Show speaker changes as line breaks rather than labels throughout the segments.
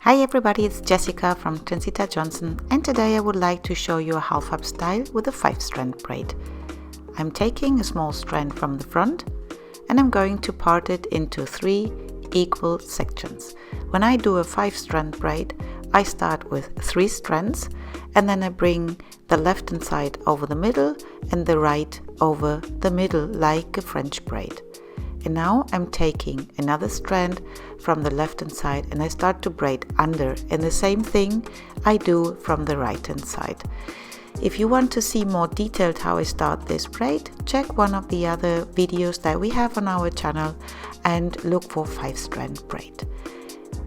Hi everybody, it's Jessica from Transita Johnson, and today I would like to show you a half up style with a 5-strand braid. I'm taking a small strand from the front and I'm going to part it into 3 equal sections. When I do a 5-strand braid, I start with 3 strands and then I bring the left hand side over the middle and the right over the middle like a French braid. And now I'm taking another strand from the left hand side and I start to braid under, and the same thing I do from the right hand side. If you want to see more detailed how I start this braid, check one of the other videos that we have on our channel and look for 5-strand braid.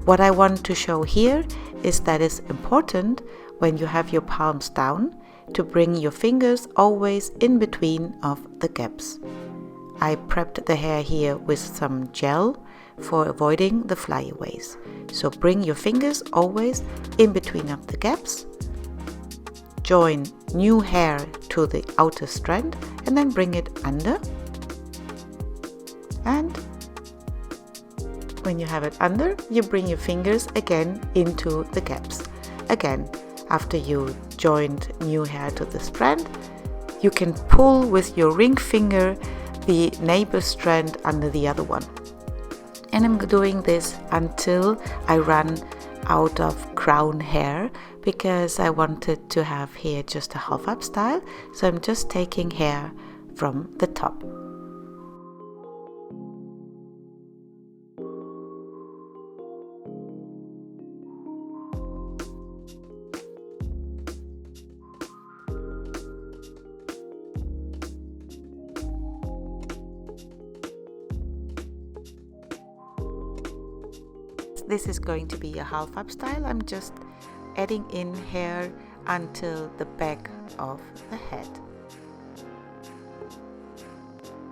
What I want to show here is that it's important when you have your palms down to bring your fingers always in between of the gaps. I prepped the hair here with some gel for avoiding the flyaways. So bring your fingers always in between of the gaps. Join new hair to the outer strand and then bring it under. And when you have it under, you bring your fingers again into the gaps. Again, after you joined new hair to the strand, you can pull with your ring finger the neighbor strand under the other one. And I'm doing this until I run out of crown hair, because I wanted to have here just a half up style, so I'm just taking hair from the top. This is going to be a half up style. I'm just adding in hair until the back of the head.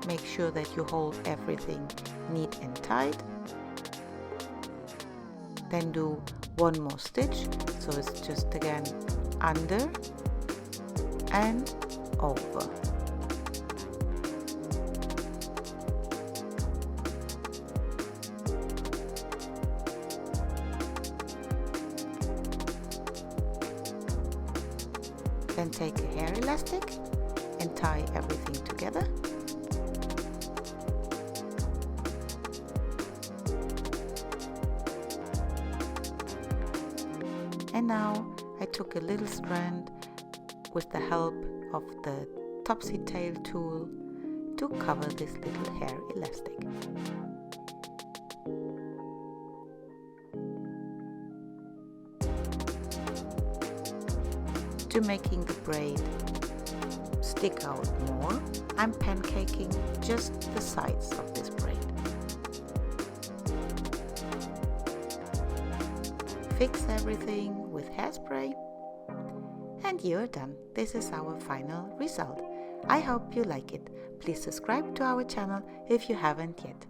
Make sure that you hold everything neat and tight. Then do one more stitch, so it's just again under and over. Then take a hair elastic and tie everything together. And now I took a little strand with the help of the topsy tail tool to cover this little hair elastic. To making the braid stick out more, I'm pancaking just the sides of this braid. Fix everything with hairspray and you're done. This is our final result. I hope you like it. Please subscribe to our channel if you haven't yet.